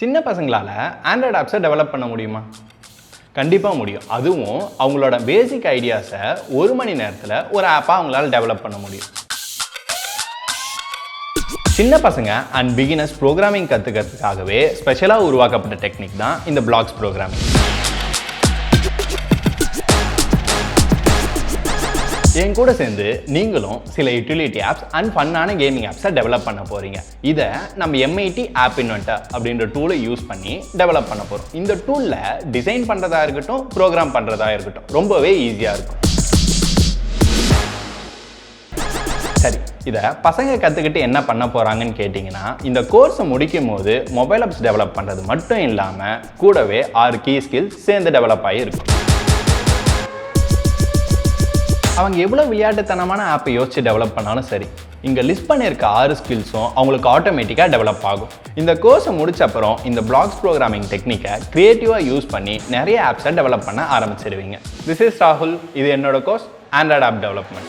சின்ன பசங்களால் Android ஆப்ஸை develop பண்ண முடியுமா? கண்டிப்பாக முடியும். அதுவும் அவங்களோட பேசிக் ஐடியாஸை 1 மணி நேரத்தில் ஒரு ஆப்பாக அவங்களால டெவலப் பண்ண முடியும். சின்ன பசங்க அண்ட் பிகினர்ஸ் ப்ரோக்ராமிங் கற்றுக்கிறதுக்காகவே ஸ்பெஷலாக உருவாக்கப்பட்ட டெக்னிக் தான் இந்த பிளாக்ஸ் ப்ரோக்ராமிங். என் கூட சேர்ந்து நீங்களும் சில யூட்டிலிட்டி ஆப்ஸ் அண்ட் ஃபன்னான கேமிங் ஆப்ஸை டெவலப் பண்ண போகிறீங்க. இதை நம்ம MIT ஆப் இன்வென்டர் அப்படின்ற டூலை யூஸ் பண்ணி டெவலப் பண்ண போகிறோம். இந்த டூலில் டிசைன் பண்ணுறதா இருக்கட்டும், ப்ரோக்ராம் பண்ணுறதா இருக்கட்டும் ரொம்பவே ஈஸியாக இருக்கும். சரி, இதை பசங்க கற்றுக்கிட்டு என்ன பண்ண போகிறாங்கன்னு கேட்டிங்கன்னா, இந்த கோர்ஸை முடிக்கும் போது மொபைல் ஆப்ஸ் டெவலப் பண்ணுறது மட்டும் இல்லாமல் கூடவே 6 கீ ஸ்கில்ஸ் சேர்ந்து டெவலப் ஆகி இருக்கும். அவங்க எவ்வளோ விளையாட்டுத்தனமான ஆப்பை யோசிச்சு டெவலப் பண்ணாலும் சரி, இங்கே லிஸ்ட் பண்ணியிருக்க 6 ஸ்கில்ஸும் அவங்களுக்கு ஆட்டோமேட்டிக்காக டெவலப் ஆகும். இந்த கோர்ஸை முடிச்ச அப்புறம் இந்த பிளாக்ஸ் ப்ரோக்ராமிங் டெக்னிக்கை க்ரியேட்டிவாக யூஸ் பண்ணி நிறைய ஆப்ஸை டெவலப் பண்ண ஆரம்பிச்சிடுவீங்க. திஸ் இஸ் ராகுல். இது என்னோட கோர்ஸ் ஆண்ட்ராய்டு ஆப் டெவலப்மெண்ட்.